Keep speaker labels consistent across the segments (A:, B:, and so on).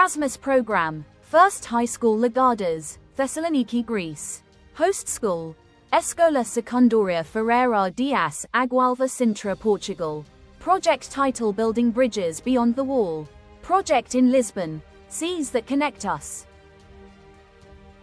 A: Erasmus program. First high school Lagadas, Thessaloniki, Greece. Host school. Escola Secundaria Ferreira Dias, Água Sintra, Portugal. Project title Building Bridges Beyond the Wall. Project in Lisbon. Seas that connect us.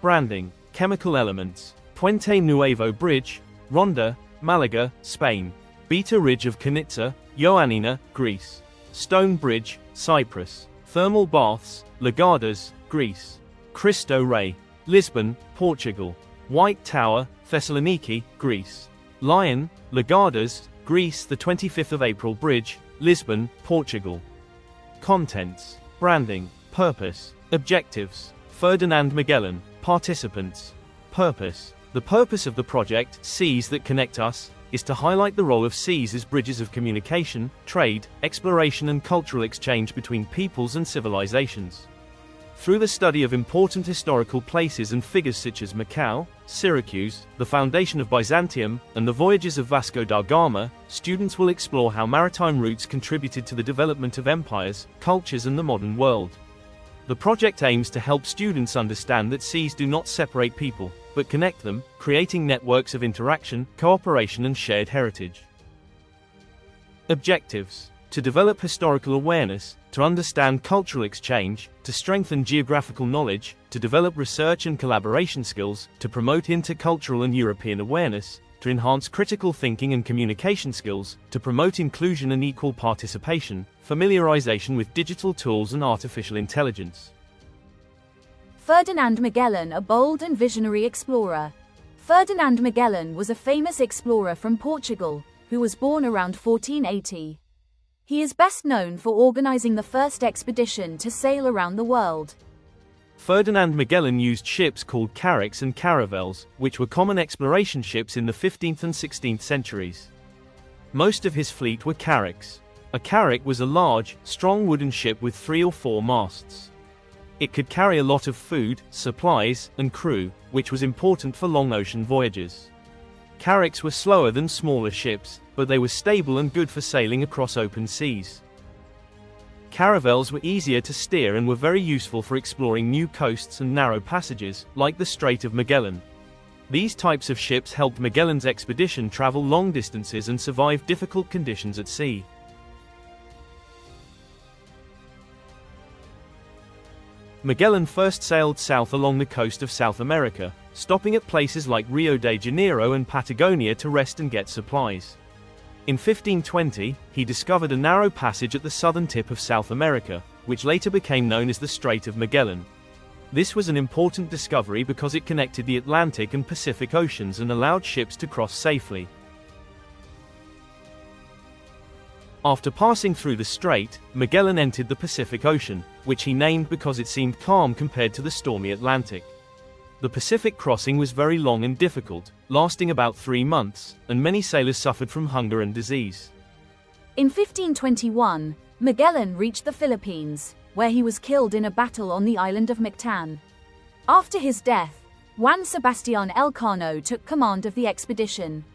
B: Branding. Chemical elements. Puente Nuevo Bridge, Ronda, Malaga, Spain. Beta Ridge of Kanitsa, Ioannina, Greece. Stone Bridge, Cyprus. Thermal baths, Lagadas, Greece. Cristo Rey, Lisbon, Portugal. White Tower, Thessaloniki, Greece. Lion, Lagadas, Greece. The 25th of April Bridge, Lisbon, Portugal. Contents. Branding. Purpose. Objectives. Ferdinand Magellan. Participants. Purpose. The purpose of the project, Seas That Connect Us, is to highlight the role of seas as bridges of communication, trade, exploration and cultural exchange between peoples and civilizations. Through the study of important historical places and figures such as Macau, Syracuse, the foundation of Byzantium, and the voyages of Vasco da Gama, students will explore how maritime routes contributed to the development of empires, cultures and the modern world. The project aims to help students understand that seas do not separate people, but connect them, creating networks of interaction, cooperation and shared heritage. Objectives. To develop historical awareness, to understand cultural exchange, to strengthen geographical knowledge, to develop research and collaboration skills, to promote intercultural and European awareness, to enhance critical thinking and communication skills, to promote inclusion and equal participation, familiarization with digital tools and artificial intelligence.
A: Ferdinand Magellan, a bold and visionary explorer. Ferdinand Magellan was a famous explorer from Portugal, who was born around 1480. He is best known for organizing the first expedition to sail around the world.
B: Ferdinand Magellan used ships called carracks and caravels, which were common exploration ships in the 15th and 16th centuries. Most of his fleet were carracks. A carrack was a large, strong wooden ship with 3 or 4 masts. It could carry a lot of food, supplies, and crew, which was important for long ocean voyages. Carracks were slower than smaller ships, but they were stable and good for sailing across open seas. Caravels were easier to steer and were very useful for exploring new coasts and narrow passages, like the Strait of Magellan. These types of ships helped Magellan's expedition travel long distances and survive difficult conditions at sea. Magellan first sailed south along the coast of South America, stopping at places like Rio de Janeiro and Patagonia to rest and get supplies. In 1520, he discovered a narrow passage at the southern tip of South America, which later became known as the Strait of Magellan. This was an important discovery because it connected the Atlantic and Pacific Oceans and allowed ships to cross safely. After passing through the strait, Magellan entered the Pacific Ocean, which he named because it seemed calm compared to the stormy Atlantic. The Pacific crossing was very long and difficult, lasting about 3 months, and many sailors suffered from hunger and disease.
A: In 1521, Magellan reached the Philippines, where he was killed in a battle on the island of Mactan. After his death, Juan Sebastián Elcano took command of the expedition.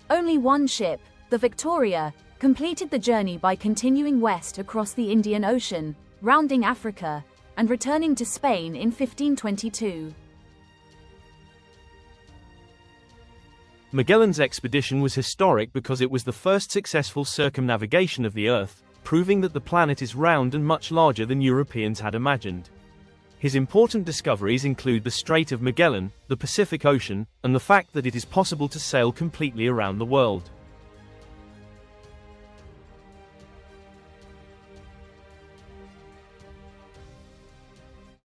A: Only one ship, the Victoria, completed the journey by continuing west across the Indian Ocean, rounding Africa, and returning to Spain in 1522.
B: Magellan's expedition was historic because it was the first successful circumnavigation of the Earth, proving that the planet is round and much larger than Europeans had imagined. His important discoveries include the Strait of Magellan, the Pacific Ocean, and the fact that it is possible to sail completely around the world.